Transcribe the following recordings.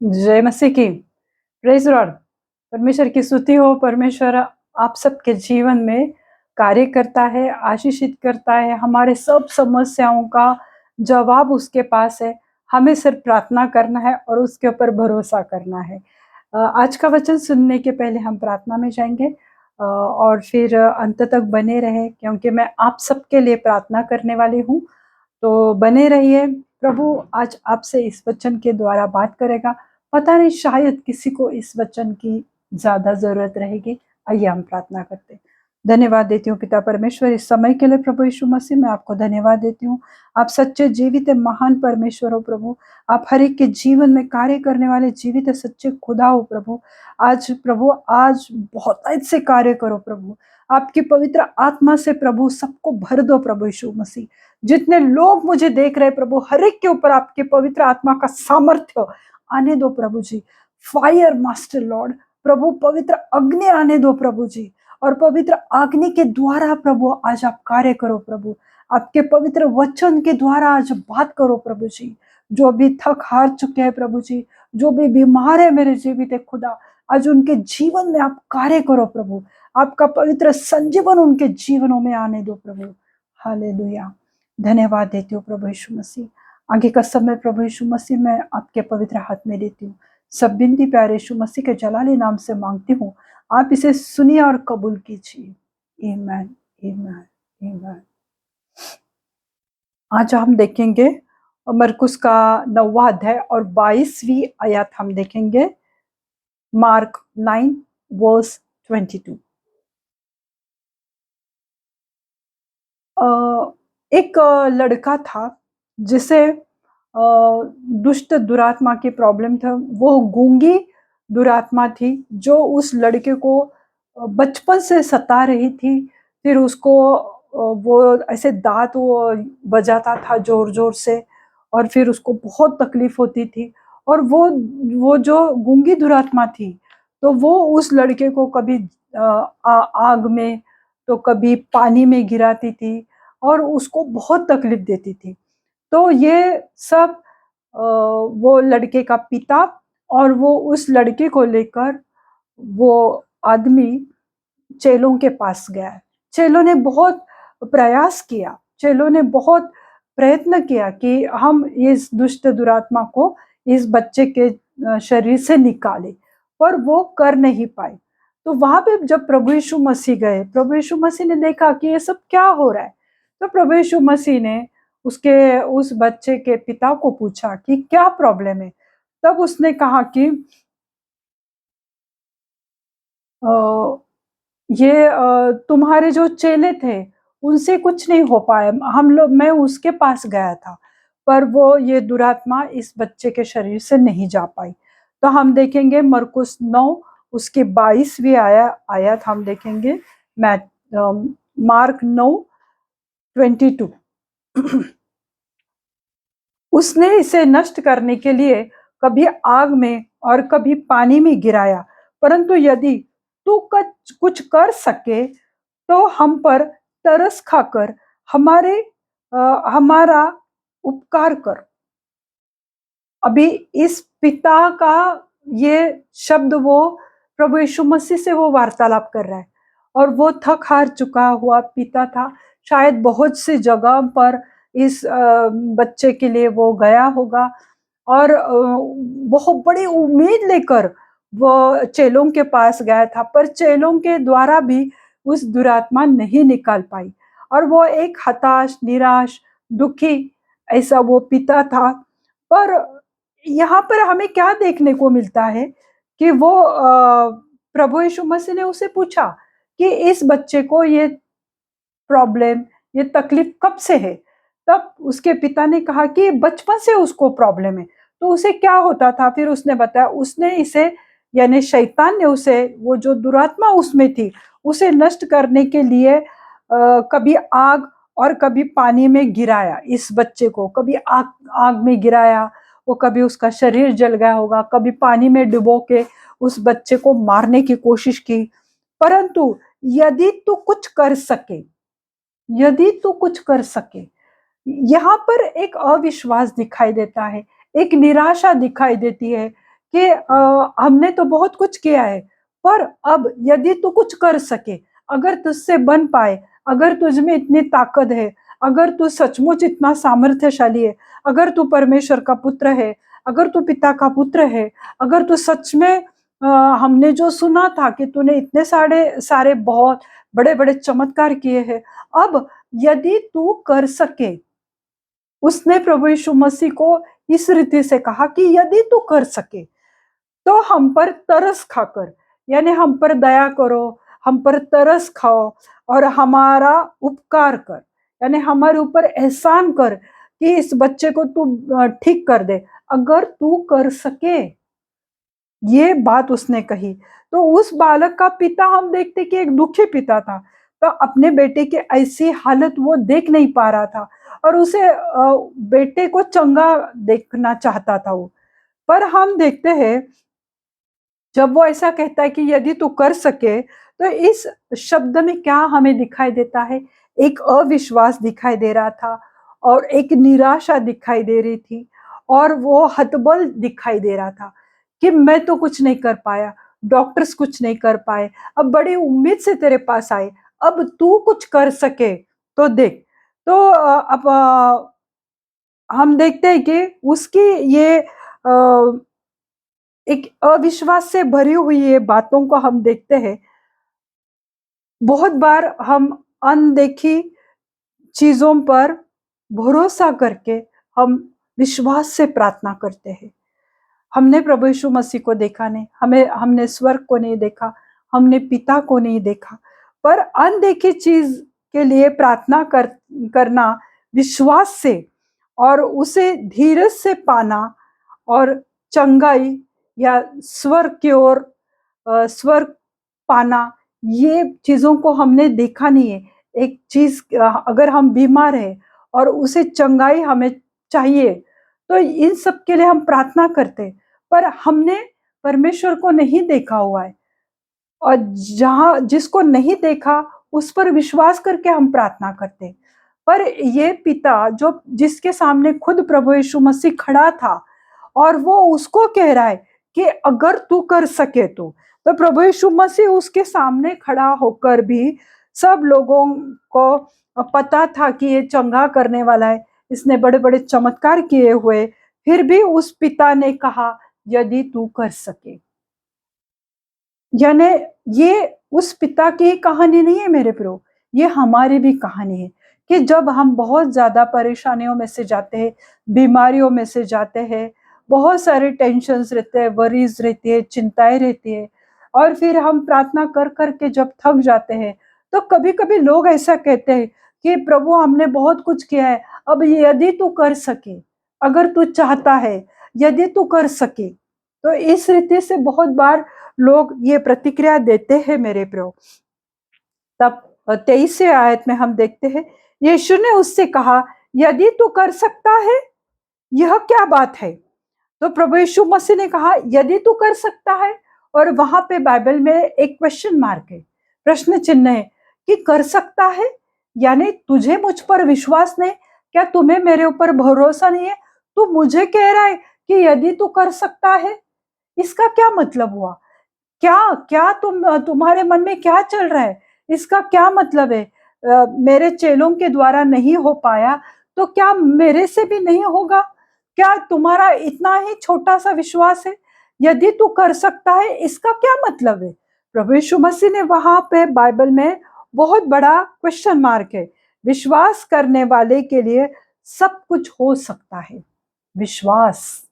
जय मसीह की। Praise Lord. परमेश्वर की स्तुति हो। परमेश्वर आप सबके जीवन में कार्य करता है, आशीषित करता है। हमारे सब समस्याओं का जवाब उसके पास है। हमें सिर्फ प्रार्थना करना है और उसके ऊपर भरोसा करना है। आज का वचन सुनने के पहले हम प्रार्थना में जाएंगे और फिर अंत तक बने रहे, क्योंकि मैं आप सबके लिए प्रार्थना करने वाली हूँ। तो बने रहिए। प्रभु आज आपसे इस वचन के द्वारा बात करेगा। पता नहीं, शायद किसी को इस वचन की ज्यादा जरूरत रहेगी। आइए हम प्रार्थना करते हैं। धन्यवाद देती हूँ पिता परमेश्वर इस समय के लिए। प्रभु यीशु मसीह, मैं आपको धन्यवाद देती हूँ। आप सच्चे जीवित महान परमेश्वर हो प्रभु। आप हर एक के जीवन में कार्य करने वाले जीवित सच्चे खुदा हो प्रभु। आज प्रभु, आज बहुत से कार्य करो प्रभु। आपकी पवित्र आत्मा से प्रभु सबको भर दो प्रभु यीशु मसीह। जितने लोग मुझे देख रहे प्रभु, हर एक के ऊपर आपके पवित्र आत्मा का सामर्थ्य आने दो प्रभु जी। फायर मास्टर लॉर्ड प्रभु, पवित्र अग्नि आने दो प्रभु जी। और पवित्र अग्नि के द्वारा प्रभु आज आप कार्य करो प्रभु। आपके पवित्र वचन के द्वारा आज बात करो प्रभु जी। जो भी थक हार चुके हैं प्रभु जी, जो भी बीमार है मेरे जीवित है खुदा, आज उनके जीवन में आप कार्य करो प्रभु। आपका पवित्र संजीवन उनके जीवनों में आने दो प्रभु। हालेलुया। धन्यवाद देती हूँ प्रभु यीशु मसीह। आगे का समय प्रभु यीशु मसीह मैं आपके पवित्र हाथ में देती हूँ। सब बिनती प्यारे यीशु मसीह के जलाली नाम से मांगती हूँ। आप इसे सुनिए और कबूल कीजिए। आमीन, आमीन, आमीन। आज हम देखेंगे मरकुस का 9वां अध्याय और 22वीं आयत हम देखेंगे। Mark 9 verse 22। एक लड़का था जिसे दुष्ट दुरात्मा की प्रॉब्लम था। वो गूंगी दुरात्मा थी जो उस लड़के को बचपन से सता रही थी। फिर उसको वो ऐसे दांत वो बजाता था जोर जोर से, और फिर उसको बहुत तकलीफ होती थी। और वो जो गूंगी दुरात्मा थी, तो वो उस लड़के को कभी आग में तो कभी पानी में गिराती थी और उसको बहुत तकलीफ देती थी। तो ये सब वो लड़के का पिता और वो उस लड़के को लेकर वो आदमी चेलों के पास गया है। चेलों ने बहुत प्रयास किया, चेलों ने बहुत प्रयत्न किया कि हम इस दुष्ट दुरात्मा को इस बच्चे के शरीर से निकाले, पर वो कर नहीं पाए। तो वहां पे जब प्रभु यीशु मसीह गए, प्रभु यीशु मसीह ने देखा कि ये सब क्या हो रहा है। तो प्रभु यीशु मसीह ने उसके उस बच्चे के पिता को पूछा कि क्या प्रॉब्लम है। तब उसने कहा कि ये तुम्हारे जो चेले थे उनसे कुछ नहीं हो पाया। हम लोग, मैं उसके पास गया था, पर वो ये दुरात्मा इस बच्चे के शरीर से नहीं जा पाई। तो हम देखेंगे मरकुस 9 उसके 22वीं आयत हम देखेंगे। मैं मार्क 9:22। उसने इसे नष्ट करने के लिए कभी आग में और कभी पानी में गिराया, परंतु यदि तू कुछ कर सके तो हम पर तरस खाकर हमारा उपकार कर। अभी इस पिता का ये शब्द, वो प्रभु यीशु मसीह से वो वार्तालाप कर रहा है। और वो थक हार चुका हुआ पिता था। शायद बहुत सी जगह पर इस बच्चे के लिए वो गया होगा और बहुत बड़ी उम्मीद लेकर वो चेलों के पास गया था, पर चेलों के द्वारा भी उस दुरात्मा नहीं निकाल पाई। और वो एक हताश, निराश, दुखी ऐसा वो पिता था। पर यहाँ पर हमें क्या देखने को मिलता है कि वो प्रभु यीशु मसीह ने उसे पूछा कि इस बच्चे को ये प्रॉब्लम, ये तकलीफ कब से है। तब उसके पिता ने कहा कि बचपन से उसको प्रॉब्लम है। तो उसे क्या होता था, फिर उसने बताया उसने इसे, यानी शैतान ने उसे, वो जो दुरात्मा उसमें थी, उसे नष्ट करने के लिए कभी आग और कभी पानी में गिराया। इस बच्चे को कभी आग आग में गिराया, वो कभी उसका शरीर जल गया होगा, कभी पानी में डुबो के उस बच्चे को मारने की कोशिश की। परंतु यदि तू कुछ कर सके, यदि तू कुछ कर सके, यहाँ पर एक अविश्वास दिखाई देता है, एक निराशा दिखाई देती है कि हमने तो बहुत कुछ किया है, पर अब यदि तू कुछ कर सके, अगर तुझसे बन पाए, अगर तुझ में इतनी ताकत है, अगर तू सचमुच इतना सामर्थ्यशाली है, अगर तू परमेश्वर का पुत्र है, अगर तू पिता का पुत्र है, अगर तू सच में हमने जो सुना था कि तूने इतने सारे सारे बहुत बड़े-बड़े चमत्कार किए हैं, अब यदि तू कर सके, उसने प्रभु यीशु मसीह को इस रीति से कहा कि यदि तू कर सके, तो हम पर तरस खाकर, यानी हम पर दया करो, हम पर तरस खाओ और हमारा उपकार कर, यानी हमारे ऊपर एहसान कर कि इस बच्चे को तू ठीक कर दे, अगर तू कर सके। ये बात उसने कही। तो उस बालक का पिता हम देखते कि एक दुखी पिता था, तो अपने बेटे की ऐसी हालत वो देख नहीं पा रहा था और उसे बेटे को चंगा देखना चाहता था वो। पर हम देखते हैं जब वो ऐसा कहता है कि यदि तू कर सके, तो इस शब्द में क्या हमें दिखाई देता है? एक अविश्वास दिखाई दे रहा था और एक निराशा दिखाई दे रही थी और वो हतबल दिखाई दे रहा था कि मैं तो कुछ नहीं कर पाया, डॉक्टर्स कुछ नहीं कर पाए, अब बड़ी उम्मीद से तेरे पास आए, अब तू कुछ कर सके तो देख। तो अब हम देखते हैं कि उसकी ये एक अविश्वास से भरी हुई ये बातों को हम देखते हैं। बहुत बार हम अनदेखी चीज़ों पर भरोसा करके हम विश्वास से प्रार्थना करते हैं। हमने प्रभु यीशु मसीह को देखा नहीं, हमने स्वर्ग को नहीं देखा, हमने पिता को नहीं देखा, पर अनदेखी चीज़ के लिए प्रार्थना करना विश्वास से और उसे धीरज से पाना और चंगाई या स्वर्ग की ओर स्वर्ग पाना, ये चीज़ों को हमने देखा नहीं है। एक चीज़ अगर हम बीमार हैं और उसे चंगाई हमें चाहिए, तो इन सब के लिए हम प्रार्थना करते हैं, पर हमने परमेश्वर को नहीं देखा हुआ है और जहाँ जिसको नहीं देखा, उस पर विश्वास करके हम प्रार्थना करते हैं। पर ये पिता जो जिसके सामने खुद प्रभु यीशु मसीह खड़ा था और वो उसको कह रहा है कि अगर तू कर सके तो प्रभु यीशु मसीह उसके सामने खड़ा होकर भी सब लोगों को पता था कि ये चंगा करने वाला है, इसने बड़े-बड़े चमत्कार किए हुए, फिर भी उस पिता ने कहा यदि तू कर सके। यानी ये उस पिता की ही कहानी नहीं है मेरे प्रियो, ये हमारी भी कहानी है कि जब हम बहुत ज़्यादा परेशानियों में से जाते हैं, बीमारियों में से जाते हैं, बहुत सारे टेंशन्स रहते हैं, वरीज़ रहती है, चिंताएँ रहती है और फिर हम प्रार्थना कर के जब थक जाते हैं, तो कभी-कभी लोग ऐसा कहते हैं कि प्रभु हमने बहुत कुछ किया है, अब यदि तू कर सके, अगर तू चाहता है, यदि तू कर सके। तो इस रीति से बहुत बार लोग ये प्रतिक्रिया देते हैं मेरे प्रियो। तब 23वें आयत में हम देखते हैं, यीशु ने उससे कहा, यदि तू कर सकता है, यह क्या बात है? तो प्रभु यीशु मसीह ने कहा, यदि तू कर सकता है, और वहां पे बाइबल में एक क्वेश्चन मार्क है, प्रश्न चिन्ह है कि कर सकता है, यानी तुझे मुझ पर विश्वास नहीं, क्या तुम्हें मेरे ऊपर भरोसा नहीं है? तू मुझे कह रहा है कि यदि तू कर सकता है, इसका क्या मतलब हुआ? क्या क्या तुम्हारे मन में क्या चल रहा है? इसका क्या मतलब है? मेरे चेलों के द्वारा नहीं हो पाया, तो क्या मेरे से भी नहीं होगा? क्या तुम्हारा इतना ही छोटा-सा विश्वास है? यदि तू कर सकता है, इसका क्या मतलब है? प्रभु यीशु मसीह ने वहाँ पे बाइबल में बहुत बड़ा क्वेश्चन मार्क है। विश्वास करने वाले के लिए सब कुछ हो सकता है। विश्वास,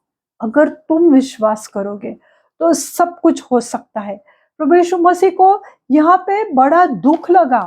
अगर तुम विश्वास करोगे तो सब कुछ हो सकता है। प्रभु यीशु मसीह को यहाँ पे बड़ा दुख लगा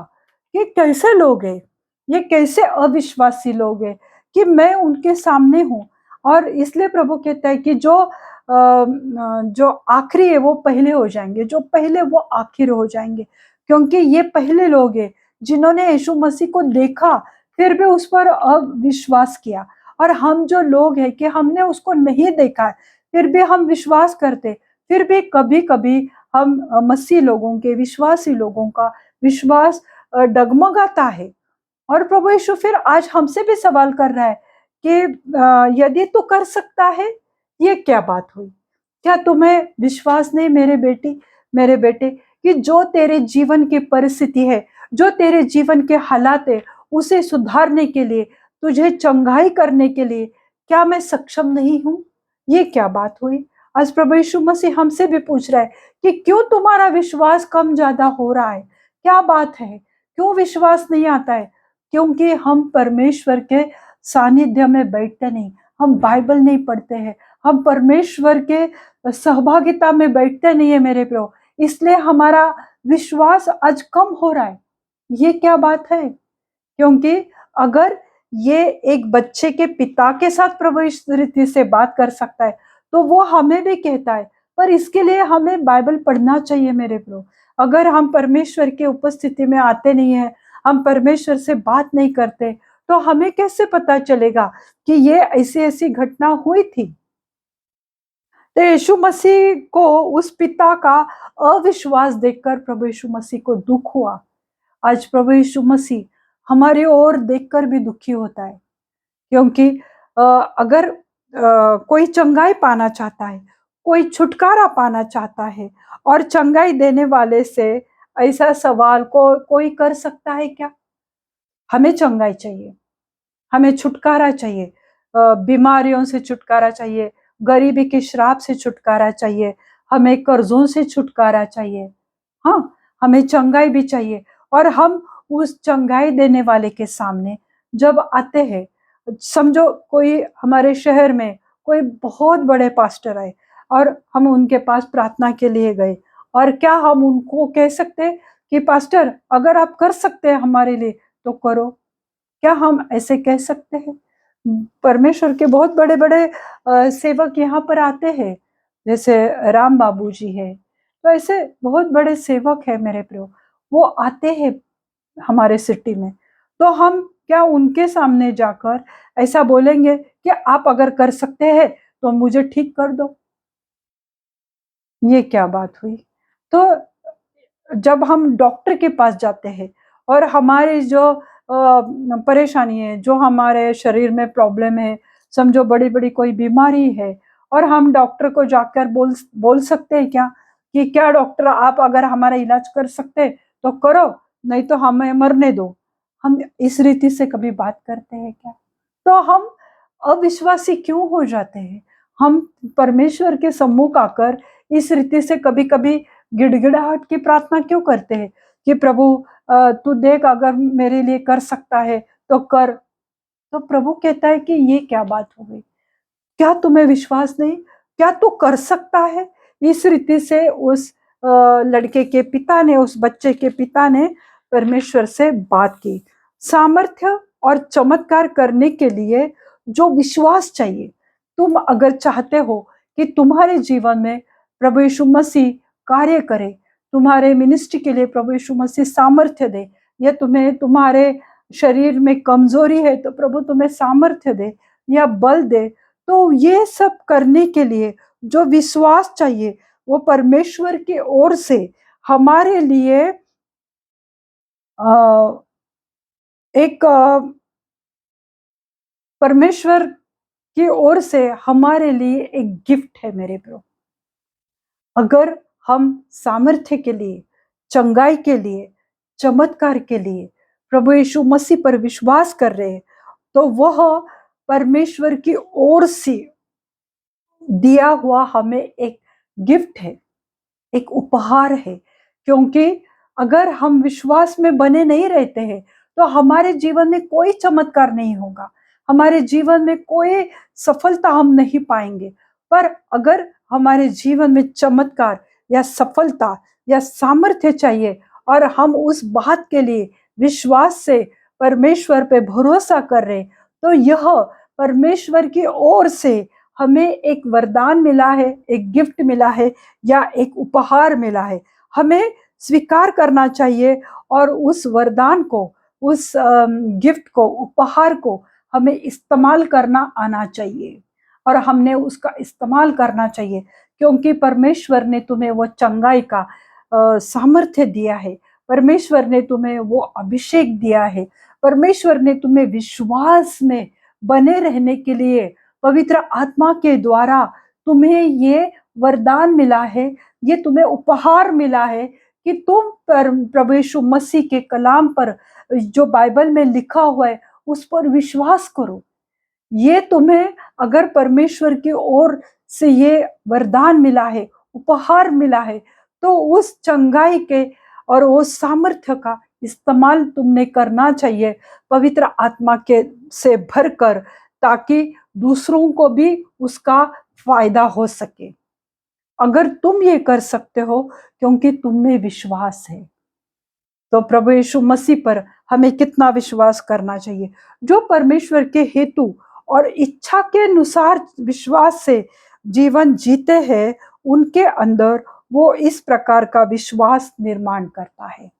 कि कैसे लोग हैं, ये कैसे अविश्वासी लोग हैं कि मैं उनके सामने हूँ। और इसलिए प्रभु कहता है कि जो आखिरी है वो पहले हो जाएंगे, जो पहले वो आखिर हो जाएंगे, क्योंकि ये पहले लोग हैं जिन्होंने यीशु मसीह को देखा फिर भी उस पर अविश्वास किया। और हम जो लोग हैं कि हमने उसको नहीं देखा है, फिर भी हम विश्वास करते, फिर भी कभी-कभी हम मसीह लोगों के, विश्वासी लोगों का विश्वास डगमगाता है। और प्रभु यीशु फिर आज हमसे भी सवाल कर रहा है कि यदि तू कर सकता है, ये क्या बात हुई? क्या तुम्हें विश्वास नहीं मेरे बेटी, मेरे बेटे, कि जो तेरे जीवन की परिस्थिति है, जो तेरे जीवन के हालात है, उसे सुधारने के लिए, तुझे चंगाई करने के लिए क्या मैं सक्षम नहीं हूं? ये क्या बात हुई? आज प्रभु यीशु मसीह हमसे भी पूछ रहा है कि क्यों तुम्हारा विश्वास कम ज्यादा हो रहा है? क्या बात है? क्यों विश्वास नहीं आता है? क्योंकि हम परमेश्वर के सानिध्य में बैठते नहीं, हम बाइबल नहीं पढ़ते हैं, हम परमेश्वर के सहभागिता में बैठते नहीं है मेरे प्रो, इसलिए हमारा विश्वास आज कम हो रहा है। ये क्या बात है? क्योंकि अगर ये एक बच्चे के पिता के साथ प्रभु इस रीति से बात कर सकता है, तो वो हमें भी कहता है। पर इसके लिए हमें बाइबल पढ़ना चाहिए मेरे प्रो। अगर हम परमेश्वर की उपस्थिति में आते नहीं है, हम परमेश्वर से बात नहीं करते, तो हमें कैसे पता चलेगा कि ये ऐसी ऐसी घटना हुई थी? तो यीशु मसीह को उस पिता का अविश्वास देखकर प्रभु यीशु मसीह को दुख हुआ। आज प्रभु यीशु मसीह हमारी ओर देखकर भी दुखी होता है, क्योंकि अगर कोई चंगाई पाना चाहता है, कोई छुटकारा पाना चाहता है, और चंगाई देने वाले से ऐसा सवाल को कोई कर सकता है क्या? हमें चंगाई चाहिए, हमें छुटकारा चाहिए, बीमारियों से छुटकारा चाहिए, गरीबी के श्राप से छुटकारा चाहिए, हमें कर्जों से छुटकारा चाहिए। हाँ, हमें चंगाई भी चाहिए। और हम उस चंगाई देने वाले के सामने जब आते हैं, समझो कोई हमारे शहर में कोई बहुत बड़े पास्टर आए और हम उनके पास प्रार्थना के लिए गए, और क्या हम उनको कह सकते कि पास्टर अगर आप कर सकते हैं हमारे लिए तो करो? क्या हम ऐसे कह सकते हैं? परमेश्वर के बहुत बड़े-बड़े सेवक यहाँ पर आते हैं, जैसे राम बाबू जी है, तो ऐसे बहुत बड़े सेवक है मेरे प्रियो, वो आते हैं हमारे सिटी में, तो हम क्या उनके सामने जाकर ऐसा बोलेंगे कि आप अगर कर सकते हैं तो मुझे ठीक कर दो? ये क्या बात हुई? तो जब हम डॉक्टर के पास जाते हैं और हमारी जो परेशानी है, जो हमारे शरीर में प्रॉब्लम है, समझो बड़ी-बड़ी कोई बीमारी है, और हम डॉक्टर को जाकर बोल बोल सकते हैं क्या कि क्या डॉक्टर आप अगर हमारा इलाज कर सकते हैं तो करो, नहीं तो हमें मरने दो। हम इस रीति से कभी बात करते हैं क्या? तो हम अविश्वासी क्यों हो जाते हैं? हम परमेश्वर के सम्मुख आकर इस रीति से कभी-कभी गिड़गिड़ाहट की प्रार्थना क्यों करते हैं कि प्रभु तू देख अगर मेरे लिए कर सकता है तो कर। तो प्रभु कहता है कि ये क्या बात हो गई? क्या तुम्हें विश्वास नहीं? क्या तू कर सकता है? इस रीति से उस लड़के के पिता ने, उस बच्चे के पिता ने परमेश्वर से बात की। सामर्थ्य और चमत्कार करने के लिए जो विश्वास चाहिए, तुम अगर चाहते हो कि तुम्हारे जीवन में प्रभु यीशु मसीह कार्य करे, तुम्हारे मिनिस्ट्री के लिए प्रभु यीशु मसीह सामर्थ्य दे, या तुम्हें तुम्हारे शरीर में कमजोरी है तो प्रभु तुम्हें सामर्थ्य दे या बल दे, तो ये सब करने के लिए जो विश्वास चाहिए वो परमेश्वर की ओर से हमारे लिए अ, एक परमेश्वर की ओर से हमारे लिए एक गिफ्ट है मेरे ब्रो। अगर हम सामर्थ्य के लिए, चंगाई के लिए, चमत्कार के लिए प्रभु यीशु मसीह पर विश्वास कर रहे हैं, तो वह परमेश्वर की ओर से दिया हुआ हमें एक गिफ्ट है, एक उपहार है। क्योंकि अगर हम विश्वास में बने नहीं रहते हैं, तो हमारे जीवन में कोई चमत्कार नहीं होगा, हमारे जीवन में कोई सफलता हम नहीं पाएंगे। पर अगर हमारे जीवन में चमत्कार या सफलता या सामर्थ्य चाहिए, और हम उस बात के लिए विश्वास से परमेश्वर पे भरोसा कर रहे, तो यह परमेश्वर की ओर से हमें एक वरदान मिला है, एक गिफ्ट मिला है, या एक उपहार मिला है। हमें स्वीकार करना चाहिए, और उस वरदान को, उस गिफ्ट को, उपहार को हमें इस्तेमाल करना आना चाहिए, और हमने उसका इस्तेमाल करना चाहिए। क्योंकि परमेश्वर ने तुम्हें वो चंगाई का सामर्थ्य दिया है, परमेश्वर ने तुम्हें वो अभिषेक दिया है, परमेश्वर ने तुम्हें विश्वास में बने रहने के लिए पवित्र आत्मा के द्वारा तुम्हें ये वरदान मिला है, ये तुम्हें उपहार मिला है कि तुम प्रभु यीशु मसीह के कलाम पर, जो बाइबल में लिखा हुआ है, उस पर विश्वास करो। ये तुम्हें अगर परमेश्वर की ओर से ये वरदान मिला है, उपहार मिला है, तो उस चंगाई के और उस सामर्थ्य का इस्तेमाल तुमने करना चाहिए पवित्र आत्मा के से भरकर, ताकि दूसरों को भी उसका फायदा हो सके। अगर तुम ये कर सकते हो क्योंकि तुम में विश्वास है, तो प्रभु यीशु मसीह पर हमें कितना विश्वास करना चाहिए। जो परमेश्वर के हेतु और इच्छा के अनुसार विश्वास से जीवन जीते हैं, उनके अंदर वो इस प्रकार का विश्वास निर्माण करता है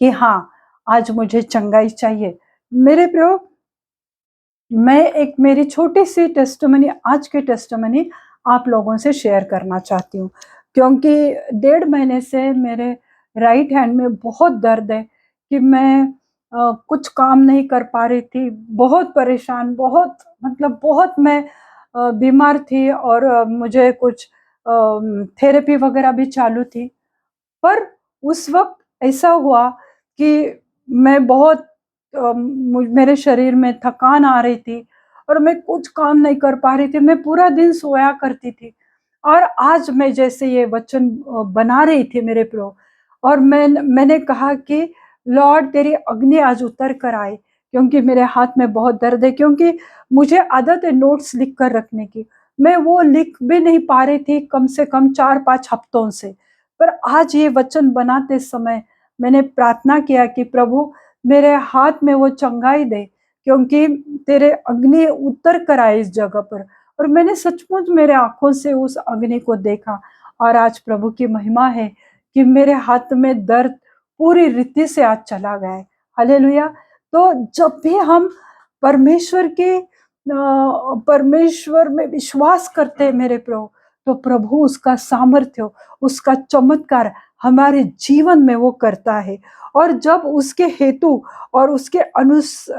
कि हाँ, आज मुझे चंगाई चाहिए। मेरे प्रियो, मैं एक मेरी छोटी सी टेस्टिमनी, आज की टेस्टिमनी आप लोगों से शेयर करना चाहती हूँ, क्योंकि 1.5 महीने से मेरे राइट हैंड में बहुत दर्द है कि मैं कुछ काम नहीं कर पा रही थी। बहुत परेशान, बहुत मतलब बहुत मैं बीमार थी, और मुझे कुछ थेरेपी वगैरह भी चालू थी। पर उस वक़्त ऐसा हुआ कि मैं बहुत मेरे शरीर में थकान आ रही थी और मैं कुछ काम नहीं कर पा रही थी। मैं पूरा दिन सोया करती थी, और आज मैं जैसे ये वचन बना रही थी मेरे प्रभु, और मैंने कहा कि लॉर्ड, तेरी अग्नि आज उतर कर आए, क्योंकि मेरे हाथ में बहुत दर्द है। क्योंकि मुझे आदत है नोट्स लिख कर रखने की, मैं वो लिख भी नहीं पा रही थी कम से कम 4-5 हफ्तों से। पर आज ये वचन बनाते समय मैंने प्रार्थना किया कि प्रभु, मेरे हाथ में वो चंगाई दे, क्योंकि तेरे अग्नि उतर कर आए इस जगह पर। और मैंने सचमुच मेरे आंखों से उस अग्नि को देखा, और आज प्रभु की महिमा है कि मेरे हाथ में दर्द पूरी रीति से आज चला गया है। हालेलुया। तो जब भी हम परमेश्वर के परमेश्वर में विश्वास करते हैं मेरे प्रभु, तो प्रभु उसका सामर्थ्य, उसका चमत्कार हमारे जीवन में वो करता है। और जब उसके हेतु और उसके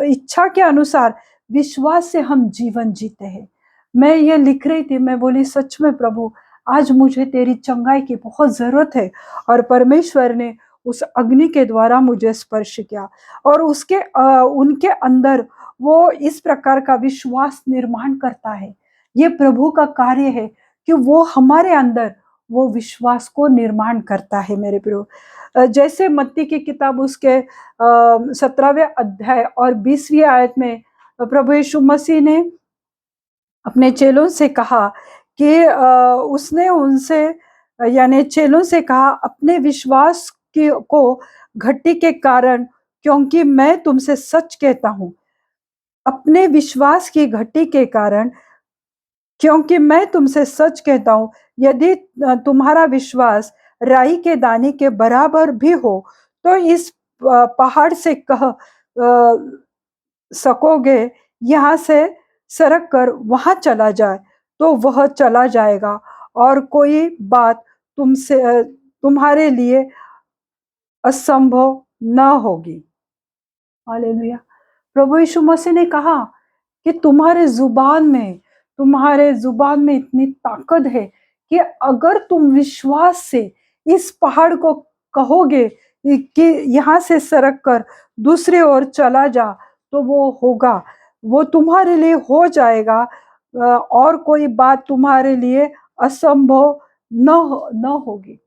इच्छा के अनुसार विश्वास से हम जीवन जीते हैं। मैं ये लिख रही थी, मैं बोली सच में प्रभु, आज मुझे तेरी चंगाई की बहुत जरूरत है। और परमेश्वर ने उस अग्नि के द्वारा मुझे स्पर्श किया, और उनके अंदर वो इस प्रकार का विश्वास निर्माण करता है। ये प्रभु का कार्य है कि वो हमारे अंदर वो विश्वास को निर्माण करता है मेरे प्रभु। जैसे मत्ती की किताब उसके 17वें अध्याय और 20वीं आयत में प्रभु यीशु मसीह ने अपने चेलों से कहा कि उसने उनसे यानी चेलों से कहा, अपने विश्वास को घटी के कारण, क्योंकि मैं तुमसे सच कहता हूं, अपने विश्वास की घटी के कारण, क्योंकि मैं तुमसे सच कहता हूं, यदि तुम्हारा विश्वास राई के दाने के बराबर भी हो, तो इस पहाड़ से कह सकोगे, यहाँ से सरक कर वहां चला जाए, तो वह चला जाएगा, और कोई बात तुम्हारे लिए असंभव न होगी। हालेलुया। प्रभु यीशु मसीह ने कहा कि तुम्हारे जुबान में इतनी ताकत है कि अगर तुम विश्वास से इस पहाड़ को कहोगे कि यहाँ से सरक कर दूसरी ओर चला जा, तो वो होगा, वो तुम्हारे लिए हो जाएगा। और कोई बात तुम्हारे लिए असंभव न होगी।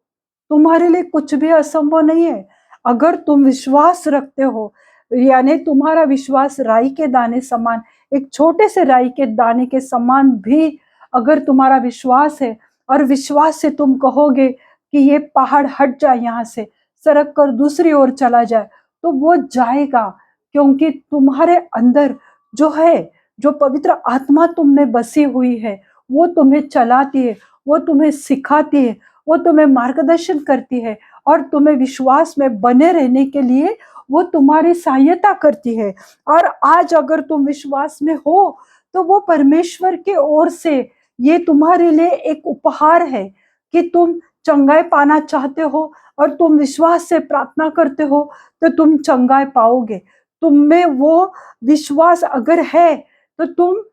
तुम्हारे लिए कुछ भी असंभव नहीं है अगर तुम विश्वास रखते हो। यानी तुम्हारा विश्वास राई के दाने समान, एक छोटे से राई के दाने के समान भी अगर तुम्हारा विश्वास है, और विश्वास से तुम कहोगे कि ये पहाड़ हट जाए, यहाँ से सरक कर दूसरी ओर चला जाए, तो वो जाएगा। क्योंकि तुम्हारे अंदर जो है, जो पवित्र आत्मा तुम में बसी हुई है, वो तुम्हें चलाती है, वो तुम्हें सिखाती है, वो तुम्हें मार्गदर्शन करती है, और तुम्हें विश्वास में बने रहने के लिए वो तुम्हारी सहायता करती है। और आज अगर तुम विश्वास में हो, तो वो परमेश्वर के ओर से ये तुम्हारे लिए एक उपहार है कि तुम चंगाई पाना चाहते हो, और तुम विश्वास से प्रार्थना करते हो, तो तुम चंगाई पाओगे। तुम में वो विश्वास अगर है, तो तुम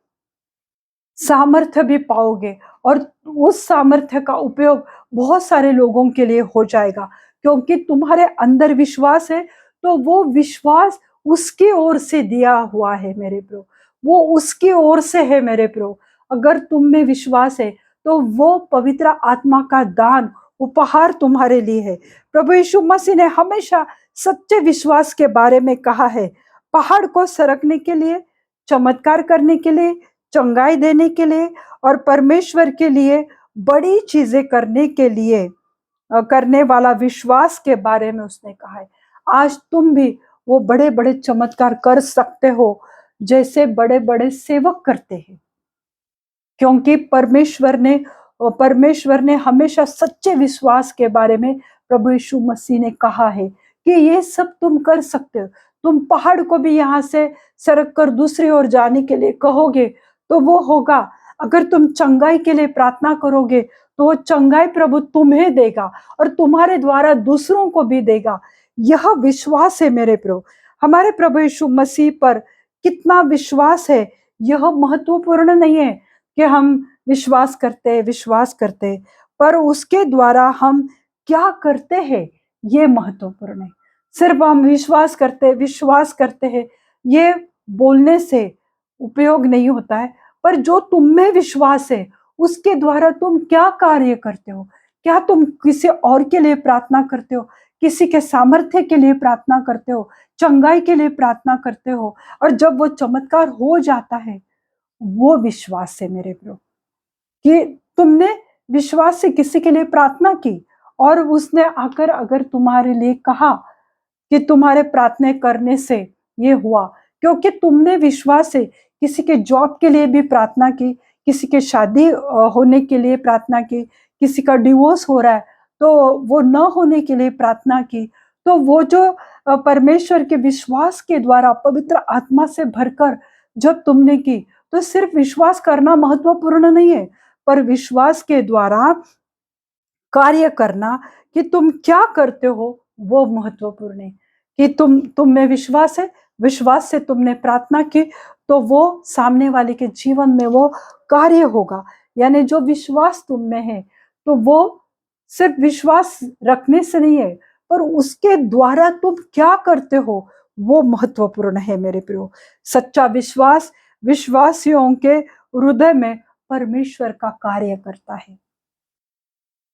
सामर्थ्य भी पाओगे, और उस सामर्थ्य का उपयोग बहुत सारे लोगों के लिए हो जाएगा, क्योंकि तुम्हारे अंदर विश्वास है। तो वो विश्वास उसकी ओर से दिया हुआ है मेरे प्रभु, वो उसकी ओर से है मेरे प्रभु। अगर तुम में विश्वास है तो वो पवित्र आत्मा का दान, उपहार तुम्हारे लिए है। प्रभु यीशु मसीह ने हमेशा सच्चे विश्वास के बारे में कहा है। पहाड़ को सरकने के लिए, चमत्कार करने के लिए, चंगाई देने के लिए और परमेश्वर के लिए बड़ी चीजें करने के लिए करने वाला विश्वास के बारे में उसने कहा है। आज तुम भी वो बड़े बड़े चमत्कार कर सकते हो जैसे बड़े बड़े सेवक करते हैं, क्योंकि परमेश्वर ने हमेशा सच्चे विश्वास के बारे में प्रभु यीशु मसीह ने कहा है कि ये सब तुम कर सकते हो। तुम पहाड़ को भी यहाँ से सरक कर दूसरी ओर जाने के लिए कहोगे तो वो होगा। अगर तुम चंगाई के लिए प्रार्थना करोगे तो वो चंगाई प्रभु तुम्हें देगा और तुम्हारे द्वारा दूसरों को भी देगा। यह विश्वास है मेरे प्रभु। हमारे प्रभु यीशु मसीह पर कितना विश्वास है यह महत्वपूर्ण नहीं है कि हम विश्वास करते, पर उसके द्वारा हम क्या करते हैं ये महत्वपूर्ण है। सिर्फ हम विश्वास करते हैं, ये बोलने से उपयोग नहीं होता है, पर जो तुम में विश्वास है उसके द्वारा तुम क्या कार्य करते हो। क्या तुम किसी और के लिए प्रार्थना करते हो, किसी के सामर्थ्य के लिए प्रार्थना करते हो, चंगाई के लिए प्रार्थना करते हो, और जब वो चमत्कार हो जाता है, वो विश्वास है मेरे प्रभु। कि तुमने विश्वास से किसी के लिए प्रार्थना की और उसने आकर अगर तुम्हारे लिए कहा कि तुम्हारे प्रार्थना करने से ये हुआ, क्योंकि तुमने विश्वास से किसी के जॉब के लिए भी प्रार्थना की, किसी के शादी होने के लिए प्रार्थना की, किसी का डिवोर्स हो रहा है तो वो न होने के लिए प्रार्थना की। तो वो जो परमेश्वर के विश्वास के द्वारा पवित्र आत्मा से भरकर जब तुमने की, तो सिर्फ विश्वास करना महत्वपूर्ण नहीं है, पर विश्वास के द्वारा कार्य करना कि तुम क्या करते हो वो महत्वपूर्ण है। कि तुम में विश्वास है, विश्वास से तुमने प्रार्थना की तो वो सामने वाले के जीवन में वो कार्य होगा। यानी जो विश्वास तुम में है तो वो सिर्फ विश्वास रखने से नहीं है, पर उसके द्वारा तुम क्या करते हो वो महत्वपूर्ण है मेरे प्रियो। सच्चा विश्वास विश्वासियों के हृदय में परमेश्वर का कार्य करता है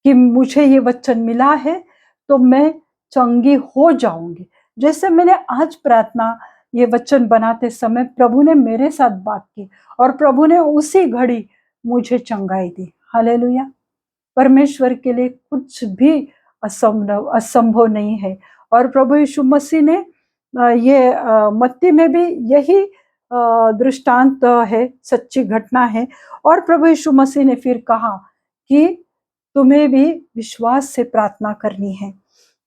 कि मुझे ये वचन मिला है तो मैं चंगी हो जाऊंगी। जैसे मैंने आज प्रार्थना ये वचन बनाते समय प्रभु ने मेरे साथ बात की और प्रभु ने उसी घड़ी मुझे चंगाई दी। हालेलुया। परमेश्वर के लिए कुछ भी असंभव नहीं है। और प्रभु यीशु मसीह ने ये मत्ती में भी यही दृष्टांत है, सच्ची घटना है। और प्रभु यीशु मसीह ने फिर कहा कि तुम्हें भी विश्वास से प्रार्थना करनी है,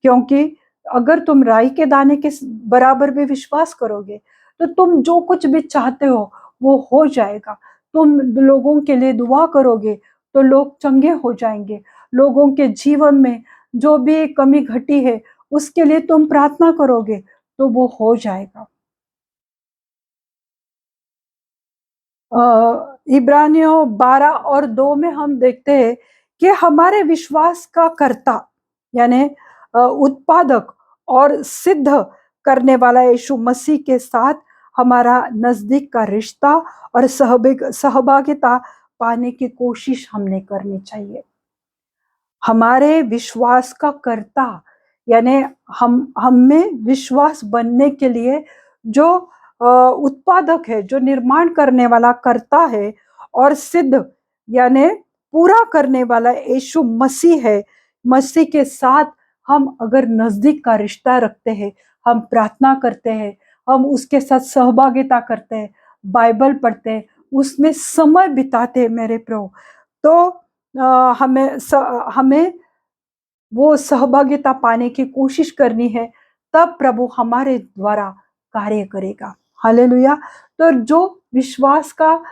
क्योंकि अगर तुम राई के दाने के बराबर भी विश्वास करोगे तो तुम जो कुछ भी चाहते हो वो हो जाएगा। तुम लोगों के लिए दुआ करोगे तो लोग चंगे हो जाएंगे। लोगों के जीवन में जो भी कमी घटी है उसके लिए तुम प्रार्थना करोगे तो वो हो जाएगा। इब्रानियों 12 और 2 में हम देखते हैं कि हमारे विश्वास का कर्ता यानी उत्पादक और सिद्ध करने वाला यीशु मसीह के साथ हमारा नजदीक का रिश्ता और सहभागिता पाने की कोशिश हमने करनी चाहिए। हमारे विश्वास का कर्ता यानी हम में विश्वास बनने के लिए जो उत्पादक है, जो निर्माण करने वाला कर्ता है, और सिद्ध यानी पूरा करने वाला यीशु मसीह है। मसीह के साथ हम अगर नजदीक का रिश्ता रखते हैं, हम प्रार्थना करते हैं, हम उसके साथ सहभागिता करते हैं, बाइबल पढ़ते हैं, उसमें समय बिताते हैं मेरे प्रभु, तो हमें वो सहभागिता पाने की कोशिश करनी है, तब प्रभु हमारे द्वारा कार्य करेगा। हालेलुया। तो जो विश्वास का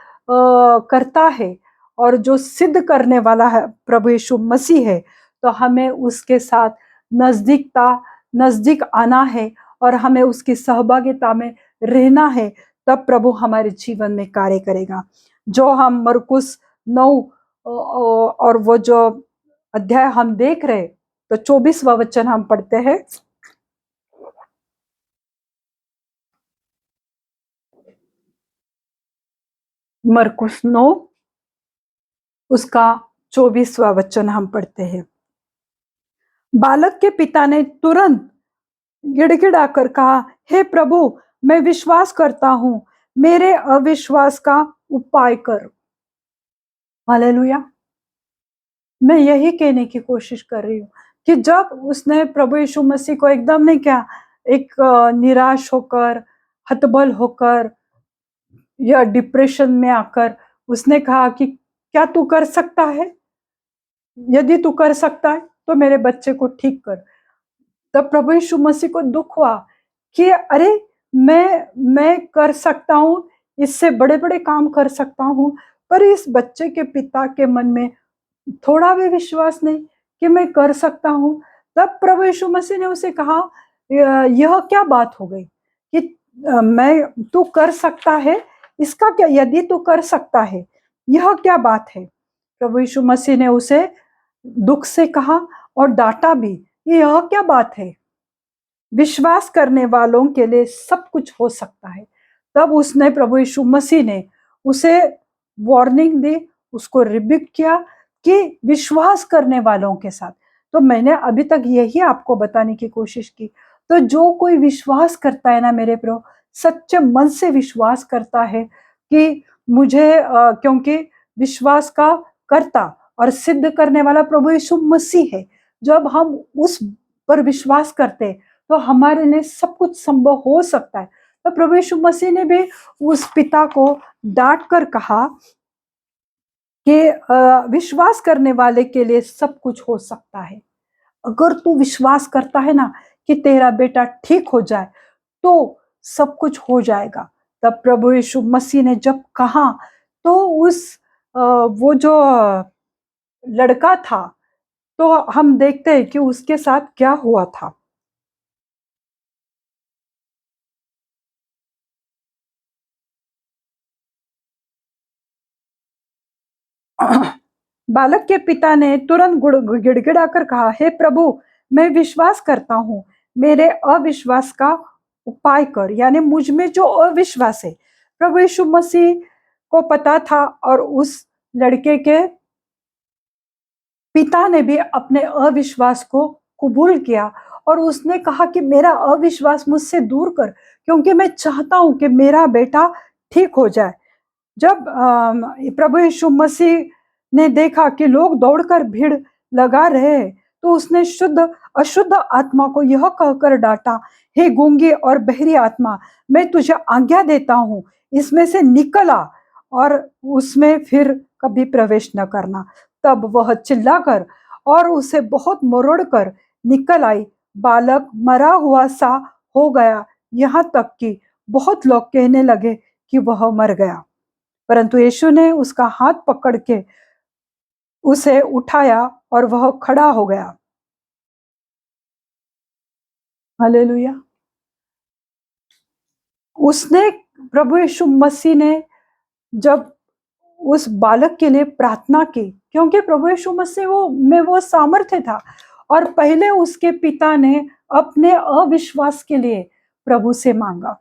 करता है और जो सिद्ध करने वाला है प्रभु यीशु मसीह है, तो हमें उसके साथ नजदीक आना है और हमें उसकी सहभागिता में रहना है, तब प्रभु हमारे जीवन में कार्य करेगा। जो हम मरकुस 9 और वो जो अध्याय हम देख रहे, तो 24वां वचन हम पढ़ते हैं। मरकुस 9 उसका 24वां वचन हम पढ़ते हैं। बालक के पिता ने तुरंत गिड़गिड़ाकर कहा, हे प्रभु, मैं विश्वास करता हूं, मेरे अविश्वास का उपाय कर। हालेलुया। मैं यही कहने की कोशिश कर रही हूँ कि जब उसने प्रभु यीशु मसीह को एकदम नहीं क्या, एक निराश होकर, हतबल होकर या डिप्रेशन में आकर उसने कहा कि क्या तू कर सकता है? यदि तू कर सकता है तो मेरे बच्चे को ठीक कर। तब प्रभु यीशु मसीह को दुख हुआ कि अरे, मैं कर सकता हूँ, इससे बड़े-बड़े काम कर सकता हूँ, पर इस बच्चे के पिता के मन में थोड़ा भी विश्वास नहीं कि मैं कर सकता हूँ। तब प्रभु यीशु मसीह ने उसे कहा, यह क्या बात हो गई कि मैं तू कर सकता है, इसका क्या, यदि तू कर सकता है, यह क्या बात है? प्रभु यीशु मसीह ने उसे दुख से कहा और डांटा भी, यह क्या बात है? विश्वास करने वालों के लिए सब कुछ हो सकता है। तब उसने, प्रभु यीशु मसीह ने उसे वार्निंग दी, उसको रिबिक किया कि विश्वास करने वालों के साथ। तो मैंने अभी तक यही आपको बताने की कोशिश की। तो जो कोई विश्वास करता है ना मेरे प्रभु, सच्चे मन से विश्वास करता है कि मुझे क्योंकि विश्वास का कर्ता और सिद्ध करने वाला प्रभु यीशु मसीह है। जब हम उस पर विश्वास करते तो हमारे लिए सब कुछ संभव हो सकता है। तो प्रभु यीशु मसीह ने भी उस पिता को डांट कर कहा कि विश्वास करने वाले के लिए सब कुछ हो सकता है। अगर तू विश्वास करता है ना कि तेरा बेटा ठीक हो जाए, तो सब कुछ हो जाएगा। तब प्रभु यीशु मसीह ने जब कहा, तो उस वो जो लड़का था, तो हम देखते हैं कि उसके साथ क्या हुआ था। बालक के पिता ने तुरंत गिड़गिड़ाकर कहा, हे प्रभु, मैं विश्वास करता हूं, मेरे अविश्वास का उपाय कर। यानी मुझ में जो अविश्वास है, प्रभु यीशु मसीह को पता था और उस लड़के के पिता ने भी अपने अविश्वास को कबूल किया और उसने कहा कि मेरा अविश्वास मुझसे दूर कर, क्योंकि मैं चाहता हूं कि मेरा बेटा ठीक हो जाए। जब प्रभु यीशु मसीह ने देखा कि लोग दौड़कर भीड़ लगा रहे हैं, तो उसने शुद्ध अशुद्ध आत्मा को यह कहकर डांटा, हे गूंगी और बहरी आत्मा, मैं तुझे आज्ञा देता हूं, इसमें से निकल आ और उसमें फिर कभी प्रवेश न करना। तब वह चिल्लाकर और उसे बहुत मरोड़ कर निकल आई। बालक मरा हुआ सा हो गया, यहाँ तक कि बहुत लोग कहने लगे कि वह मर गया। परंतु यीशु ने उसका हाथ पकड़ के उसे उठाया और वह खड़ा हो गया। हालेलुया। उसने, प्रभु यीशु मसीह ने जब उस बालक के लिए प्रार्थना की, क्योंकि प्रभु यीशु मसीह वो में वो सामर्थ्य था, और पहले उसके पिता ने अपने अविश्वास के लिए प्रभु से मांगा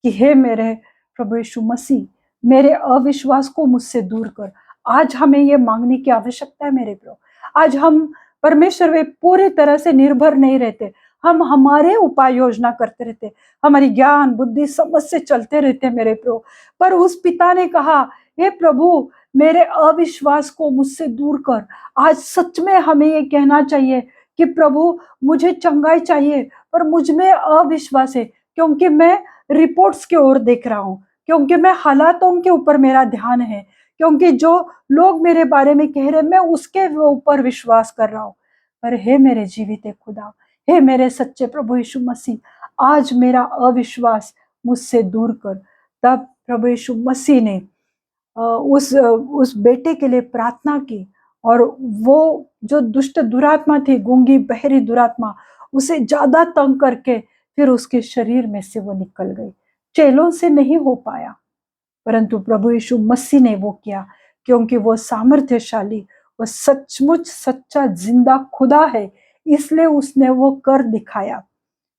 कि हे मेरे प्रभु यीशु मसीह, मेरे अविश्वास को मुझसे दूर कर। आज हमें ये मांगने की आवश्यकता है मेरे प्रभु। आज हम परमेश्वर पे पूरी तरह से निर्भर नहीं रहते, हम हमारे उपाय योजना करते रहते, हमारी ज्ञान बुद्धि समझ से चलते रहते मेरे प्रभु। पर उस पिता ने कहा, हे प्रभु, मेरे अविश्वास को मुझसे दूर कर। आज सच में हमें ये कहना चाहिए कि प्रभु, मुझे चंगाई चाहिए, पर मुझ में अविश्वास है, क्योंकि मैं रिपोर्ट्स की ओर देख रहा हूँ, क्योंकि मैं हालातों के ऊपर मेरा ध्यान है, क्योंकि जो लोग मेरे बारे में कह रहे मैं उसके ऊपर विश्वास कर रहा हूँ। पर हे मेरे जीवित खुदा, हे मेरे सच्चे प्रभु यीशु मसीह, आज मेरा अविश्वास मुझसे दूर कर। तब प्रभु यीशु मसीह ने उस बेटे के लिए प्रार्थना की, और वो जो दुष्ट दुरात्मा थी, गूंगी बहरी दुरात्मा, उसे ज्यादा तंग करके फिर उसके शरीर में से वो निकल गई। चेलों से नहीं हो पाया, परंतु प्रभु यीशु मसीह ने वो किया, क्योंकि वो सामर्थ्यशाली, वो सचमुच सच्चा जिंदा खुदा है, इसलिए उसने वो कर दिखाया।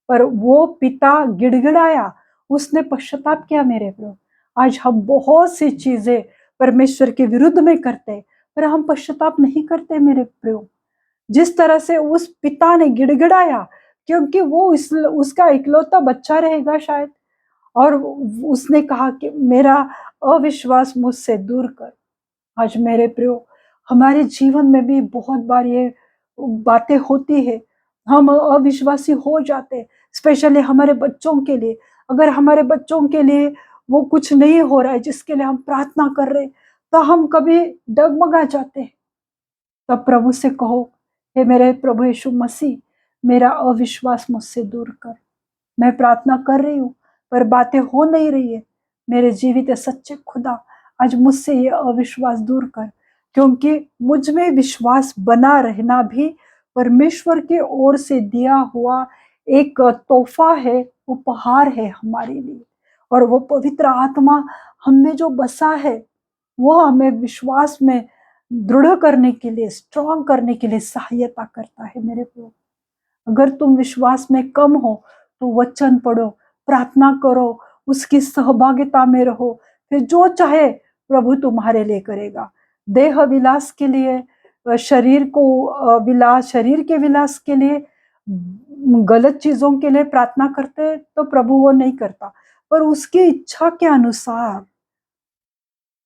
पर वो पिता गिड़गिड़ाया, उसने पश्चाताप किया। मेरे प्रभु, आज हम बहुत सी चीजें परमेश्वर के विरुद्ध में करते, पर हम पश्चाताप नहीं करते मेरे प्रभु। जिस तरह से उस पिता ने गिड़गिड़ाया, क्योंकि वो उसका इकलौता बच्चा रहेगा शायद, और उसने कहा कि मेरा अविश्वास मुझसे दूर कर। आज मेरे प्रियो, हमारे जीवन में भी बहुत बार ये बातें होती है, हम अविश्वासी हो जाते, स्पेशली हमारे बच्चों के लिए। अगर हमारे बच्चों के लिए वो कुछ नहीं हो रहा है जिसके लिए हम प्रार्थना कर रहे, तो हम कभी डगमगा जाते हैं। तब प्रभु से कहो, हे मेरे प्रभु यीशु मसीह, मेरा अविश्वास मुझसे दूर कर। मैं प्रार्थना कर रही हूँ, पर बातें हो नहीं रही है। मेरे जीवित सच्चे खुदा, आज मुझसे ये अविश्वास दूर कर, क्योंकि मुझ में विश्वास बना रहना भी परमेश्वर की ओर से दिया हुआ एक तोहफा है, उपहार है हमारे लिए। और वो पवित्र आत्मा हम में जो बसा है, वो हमें विश्वास में दृढ़ करने के लिए, स्ट्रांग करने के लिए सहायता करता है। मेरे प्रभु, अगर तुम विश्वास में कम हो तो वचन पढ़ो, प्रार्थना करो, उसकी सहभागिता में रहो, फिर जो चाहे प्रभु तुम्हारे लिए करेगा। देह विलास के लिए, शरीर को विलास, शरीर के विलास के लिए, गलत चीजों के लिए प्रार्थना करते तो प्रभु वो नहीं करता, पर उसकी इच्छा के अनुसार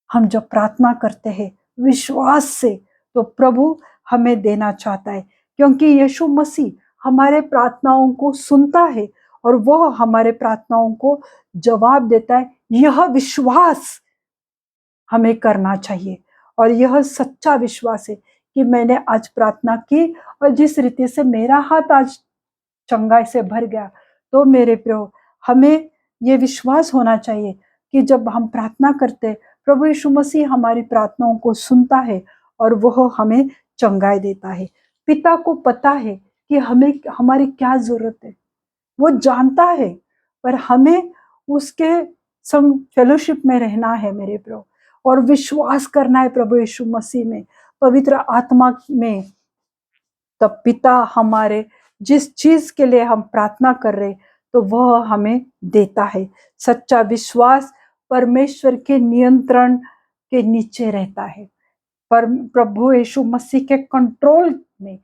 हम जब प्रार्थना करते हैं विश्वास से, तो प्रभु हमें देना चाहता है, क्योंकि यीशु मसीह हमारे प्रार्थनाओं को सुनता है और वह हमारे प्रार्थनाओं को जवाब देता है। यह विश्वास हमें करना चाहिए, और यह सच्चा विश्वास है कि मैंने आज प्रार्थना की और जिस रीति से मेरा हाथ आज चंगाई से भर गया, तो मेरे प्रियो, हमें यह विश्वास होना चाहिए कि जब हम प्रार्थना करते, प्रभु यीशु मसीह हमारी प्रार्थनाओं को सुनता है और वह हमें चंगाई देता है। पिता को पता है कि हमें हमारी क्या जरूरत है, वो जानता है, पर हमें उसके संग फेलोशिप में रहना है मेरे प्रभु, और विश्वास करना है प्रभु यीशु मसीह में, पवित्र आत्मा में। तब पिता हमारे जिस चीज के लिए हम प्रार्थना कर रहे, तो वह हमें देता है। सच्चा विश्वास परमेश्वर के नियंत्रण के नीचे रहता है, पर प्रभु यीशु मसीह के कंट्रोल में,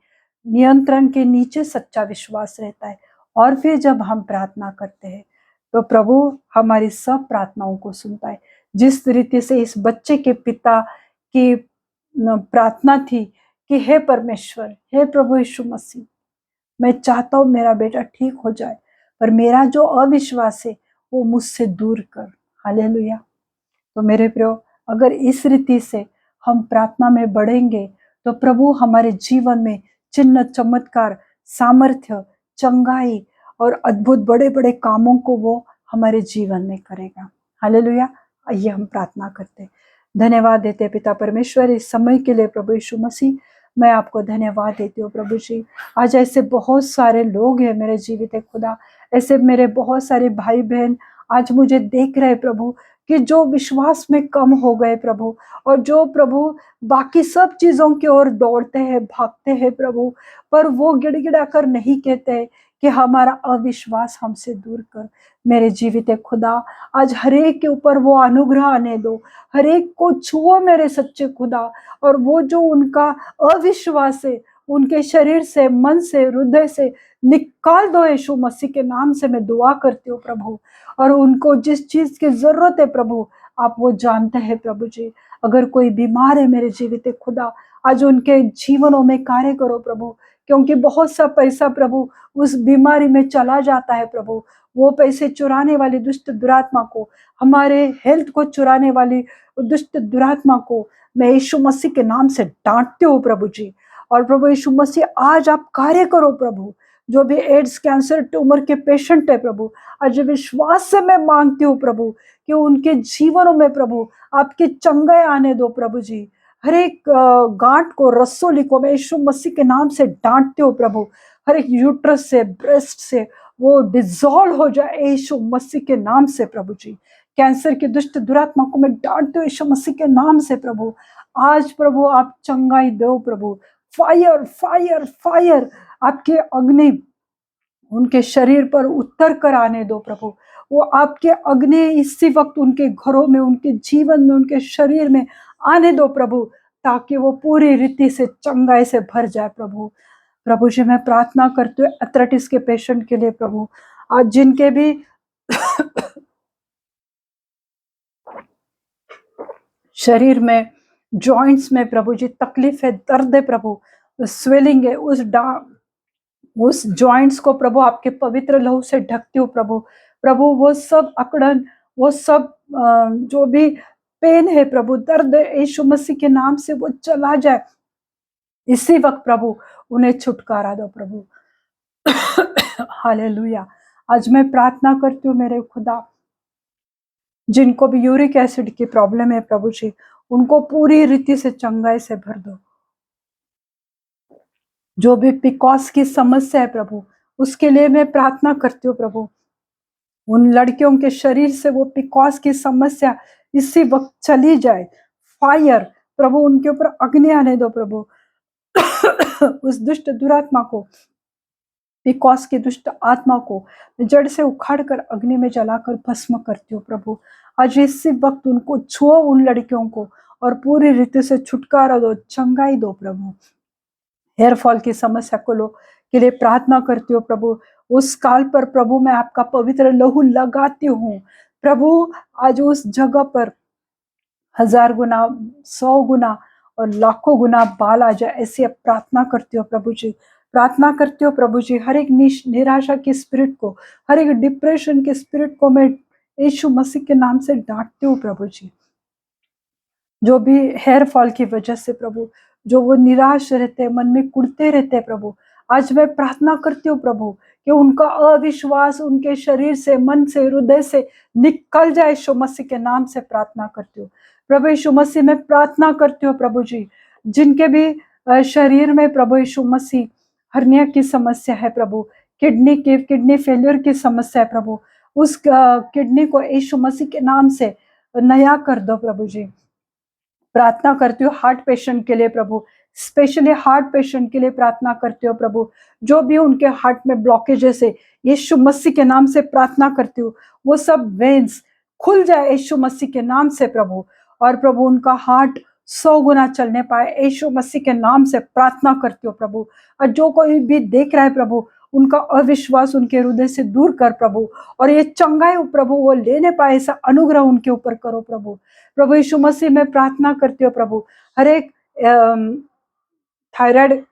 नियंत्रण के नीचे सच्चा विश्वास रहता है। और फिर जब हम प्रार्थना करते हैं, तो प्रभु हमारी सब प्रार्थनाओं को सुनता है। जिस रीति से इस बच्चे के पिता की प्रार्थना थी कि हे परमेश्वर, हे प्रभु यीशु मसीह, मैं चाहता हूं मेरा बेटा ठीक हो जाए, पर मेरा जो अविश्वास है वो मुझसे दूर कर। हालेलुया। तो मेरे प्रियो, अगर इस रीति से हम प्रार्थना में बढ़ेंगे, तो प्रभु हमारे जीवन में चिन्ह, चमत्कार, सामर्थ्य, चंगाई और अद्भुत बड़े बड़े कामों को वो हमारे जीवन में करेगा। हालेलुया। आइए हम प्रार्थना करते हैं। धन्यवाद देते पिता परमेश्वर इस समय के लिए। प्रभु यीशु मसीह, मैं आपको धन्यवाद देती हूँ प्रभु जी। आज ऐसे बहुत सारे लोग हैं मेरे जीवित खुदा, ऐसे मेरे बहुत सारे भाई बहन आज मुझे देख रहे प्रभु, कि जो विश्वास में कम हो गए प्रभु, और जो प्रभु बाकी सब चीजों की ओर दौड़ते हैं, भागते हैं प्रभु, पर वो गिड़गिड़ा कर नहीं कहते कि हमारा अविश्वास हमसे दूर कर। मेरे जीवित खुदा, आज हरेक के ऊपर वो अनुग्रह आने दो, हरेक को छुओ मेरे सच्चे खुदा, और वो जो उनका अविश्वास है उनके शरीर से, मन से, हृदय से निकाल दो यीशु मसीह के नाम से मैं दुआ करती हूँ प्रभु। और उनको जिस चीज की जरूरत है प्रभु, आप वो जानते हैं प्रभु जी। अगर कोई बीमार है मेरे जीवित खुदा, आज उनके जीवनों में कार्य करो प्रभु, क्योंकि बहुत सा पैसा प्रभु उस बीमारी में चला जाता है प्रभु। वो पैसे चुराने वाली दुष्ट दुरात्मा को, हमारे हेल्थ को चुराने वाली दुष्ट दुरात्मा को मैं यीशु मसीह के नाम से डांटती हूँ प्रभु जी। और प्रभु यीशु मसीह, आज आप कार्य करो प्रभु। जो भी एड्स, कैंसर, ट्यूमर के पेशेंट है प्रभु, आज विश्वास से मैं मांगती हूँ प्रभु कि उनके जीवनों में प्रभु आपके चंगाई आने दो प्रभु जी। हर एक गांठ को, रसोली को मैं यीशु मसीह के नाम से डांटती हूँ प्रभु। हर एक यूट्रस से, ब्रेस्ट से वो डिसॉल्व हो जाए यीशु मसीह के नाम से प्रभु जी। कैंसर की दुष्ट दुरात्मा को मैं डांटती हूँ यीशु मसीह के नाम से प्रभु। आज प्रभु आप चंगाई दो प्रभु, फायर फायर फायर, आपके अग्नि उनके शरीर पर उतर कर आने दो प्रभु। वो आपके अग्नि इसी वक्त उनके घरों में, उनके जीवन में, उनके शरीर में आने दो प्रभु, ताकि वो पूरी रीति से चंगाई से भर जाए प्रभु। प्रभु जी मैं प्रार्थना करते हुए एथराइटिस के पेशेंट के लिए प्रभु, आज जिनके भी शरीर में, जॉइंट्स में प्रभु जी तकलीफ है, दर्द है प्रभु, स्वेलिंग है, उस जॉइंट्स को प्रभु आपके पवित्र लहू से ढकती हूँ प्रभु। प्रभु वो सब अकड़न, वो सब जो भी पेन है प्रभु, दर्द है, यीशु मसीह के नाम से वो चला जाए इसी वक्त प्रभु। उन्हें छुटकारा दो प्रभु। हालेलुया। आज मैं प्रार्थना करती हूँ मेरे खुदा, जिनको भी यूरिक एसिड की प्रॉब्लम है प्रभु जी, उनको पूरी रीति से चंगाई से भर दो। जो भी पिकॉस की समस्या है प्रभु, उसके लिए मैं प्रार्थना करती हूँ प्रभु। उन लड़कियों के शरीर से वो पिकॉस की समस्या इसी वक्त चली जाए। फायर प्रभु, उनके ऊपर अग्नि आने दो प्रभु। उस दुष्ट दुरात्मा को, पिकॉस की दुष्ट आत्मा को जड़ से उखाड़ कर अग्नि में जलाकर भस्म करती हूँ प्रभु। आज इसी वक्त उनको छुओ, उन लड़कियों को, और पूरी रीति से छुटकारा दो, चंगाई दो प्रभु। हेयर फॉल की समस्या को लो के लिए प्रार्थना करती हूँ प्रभु। उस काल पर प्रभु मैं आपका पवित्र लहू लगाती हूँ प्रभु। आज उस जगह पर 1000 गुना, 100 गुना और लाखों गुना बाल आ जाए, ऐसी अब प्रार्थना करती हो प्रभु जी। प्रार्थना करती हो प्रभु जी, हर एक निराशा की स्पिरिट को, हर एक डिप्रेशन के स्पिरिट को मैं यीशु मसीह के नाम से डांटती हूँ प्रभु जी। जो भी हेयर फॉल की वजह से प्रभु, जो वो निराश रहते हैं, मन में कुड़ते रहते हैं प्रभु, आज मैं प्रार्थना करती हूँ प्रभु कि उनका अविश्वास उनके शरीर से, मन से, हृदय से निकल जाए। यीशु मसीह के नाम से प्रार्थना करती हूँ प्रभु। यीशु मसीह में प्रार्थना करती हूँ प्रभु जी, जिनके भी शरीर में प्रभु यीशु मसीह हर्निया की समस्या है प्रभु, किडनी फेलियर की समस्या है प्रभु, उस किडनी को यीशु मसीह के नाम से नया कर दो प्रभु जी। प्रार्थना करती हूँ हार्ट पेशेंट के लिए प्रभु, स्पेशली हार्ट पेशेंट के लिए प्रार्थना करती हूँ प्रभु। जो भी उनके हार्ट में ब्लॉकेजेस है, यीशु मसीह के नाम से प्रार्थना करती हूँ, वो सब वेन्स खुल जाए यीशु मसीह के नाम से प्रभु। और प्रभु उनका हार्ट 100 गुना चलने पाए, यीशु मसीह के नाम से प्रार्थना करती हूँ प्रभु। और जो कोई भी देख रहा है प्रभु, उनका अविश्वास उनके हृदय से दूर कर प्रभु, और ये चंगाई प्रभु वो लेने पाए, ऐसा अनुग्रह उनके ऊपर करो प्रभु। प्रभु यीशु मसीह में प्रार्थना करती हूँ प्रभु, हर एक थायराइड,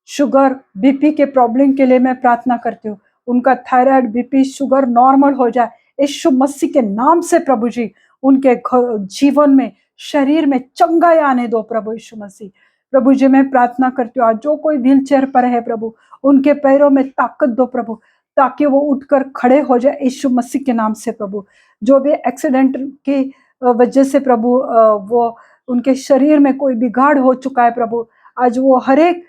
शुगर, बीपी के प्रॉब्लम के लिए मैं प्रार्थना करती हूँ, उनका थायराइड, बीपी, शुगर नॉर्मल हो जाए यीशु मसीह के नाम से प्रभु जी। उनके जीवन में, शरीर में चंगाई आने दो प्रभु यीशु मसीह। प्रभु जी मैं प्रार्थना करती हूँ, आज जो कोई व्हील चेयर पर है प्रभु, उनके पैरों में ताकत दो प्रभु, ताकि वो उठकर खड़े हो जाए यीशु मसीह के नाम से प्रभु। जो भी एक्सीडेंट की वजह से प्रभु वो उनके शरीर में कोई बिगाड़ हो चुका है प्रभु, आज वो हर एक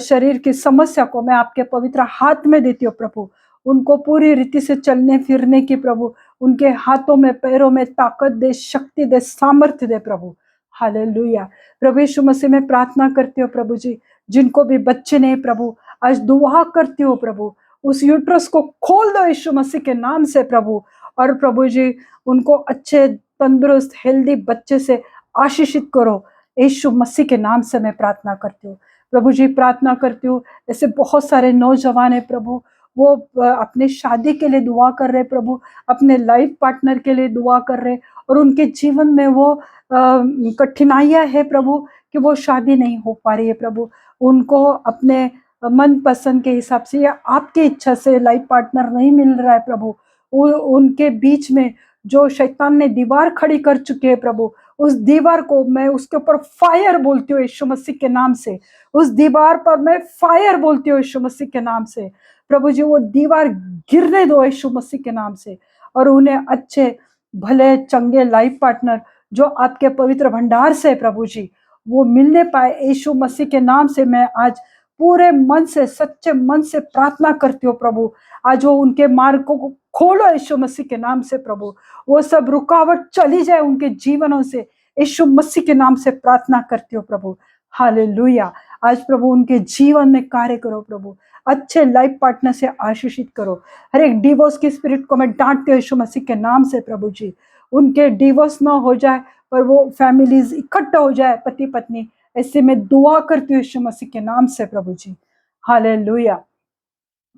शरीर की समस्या को मैं आपके पवित्र हाथ में देती हूँ प्रभु। उनको पूरी रीति से चलने फिरने की प्रभु, उनके हाथों में, पैरों में ताकत दे, शक्ति दे, सामर्थ्य दे प्रभु। हालेलुया। प्रभु यीशु मसीह में प्रार्थना करती हूँ प्रभु जी, जिनको भी बच्चे नहीं प्रभु, आज दुआ करती हूँ प्रभु, उस यूट्रस को खोल दो यीशु मसीह के नाम से प्रभु। और प्रभु जी उनको अच्छे, तंदुरुस्त, हेल्दी बच्चे से आशीषित करो यीशु मसीह के नाम से मैं प्रार्थना करती हूँ प्रभु जी। प्रार्थना करती हूँ, ऐसे बहुत सारे नौजवान है प्रभु, वो अपने शादी के लिए दुआ कर रहे प्रभु, अपने लाइफ पार्टनर के लिए दुआ कर रहे, और उनके जीवन में वो कठिनाइयाँ है प्रभु कि वो शादी नहीं हो पा रही है प्रभु। उनको अपने मन पसंद के हिसाब से या आपकी इच्छा से लाइफ पार्टनर नहीं मिल रहा है प्रभु। उनके बीच में जो शैतान ने दीवार खड़ी कर चुके हैं प्रभु, उस दीवार को मैं, उसके ऊपर फायर बोलती हूँ यीशु मसीह के नाम से। उस दीवार पर मैं फायर बोलती हूँ यीशु मसीह के नाम से प्रभु जी। वो दीवार गिरने दो यीशु मसीह के नाम से, और उन्हें अच्छे, भले, चंगे लाइफ पार्टनर जो आपके पवित्र भंडार से प्रभु जी वो मिलने पाए यीशु मसीह के नाम से। मैं आज पूरे मन से, सच्चे मन से प्रार्थना करती हूँ प्रभु, आज वो उनके मार्ग को खोलो यीशु मसीह के नाम से प्रभु। वो सब रुकावट चली जाए उनके जीवनों से, यीशु मसीह के नाम से प्रार्थना करती हो प्रभु। हालेलुया। आज प्रभु उनके जीवन में कार्य करो प्रभु, अच्छे लाइफ पार्टनर से आशीषित करो। हर एक डिवोर्स की स्पिरिट को मैं डांटती हूँ यीशु मसीह के नाम से प्रभु जी। उनके डिवोर्स ना हो जाए, पर वो फैमिलीज इकट्ठा हो जाए, पति पत्नी, ऐसे में दुआ करती हूँ यीशु मसीह के नाम से प्रभु जी। हालेलुया।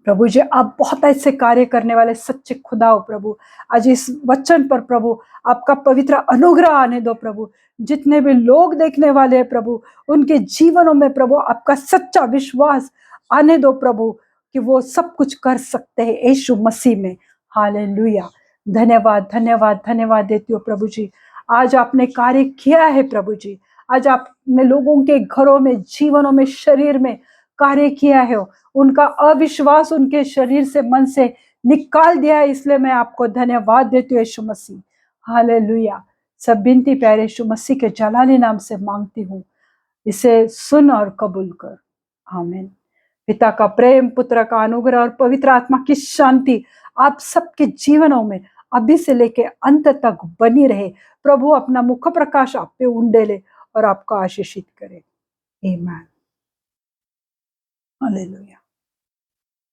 प्रभु जी आप बहुत ऐसे कार्य करने वाले सच्चे खुदा हो प्रभु। आज इस वचन पर प्रभु आपका पवित्र अनुग्रह आने दो प्रभु। जितने भी लोग देखने वाले हैं प्रभु, उनके जीवनों में प्रभु आपका सच्चा विश्वास आने दो प्रभु, कि वो सब कुछ कर सकते हैं यीशु मसीह में। हालेलुया। धन्यवाद धन्यवाद धन्यवाद देती हो प्रभु जी। आज आपने कार्य किया है प्रभु जी। आज आपने लोगों के घरों में, जीवनों में, शरीर में कार्य किया है। उनका अविश्वास उनके शरीर से, मन से निकाल दिया है, इसलिए मैं आपको धन्यवाद देती हूँ यीशु मसीह। हालेलुया। सब बिनती प्यारे यीशु मसीह के जलाली नाम से मांगती हूँ, इसे सुन और कबूल कर। आमीन। पिता का प्रेम, पुत्र का अनुग्रह और पवित्र आत्मा की शांति आप सबके जीवनों में अभी से लेके अंत तक बनी रहे। प्रभु अपना मुख प्रकाश आप पे उंडेले और आपको आशीषित करे। आमीन। हालेलुया।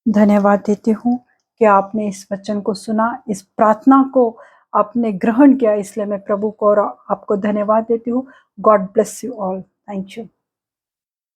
धन्यवाद देती हूँ कि आपने इस वचन को सुना, इस प्रार्थना को आपने ग्रहण किया, इसलिए मैं प्रभु को और आपको धन्यवाद देती हूँ। God bless you all. Thank you.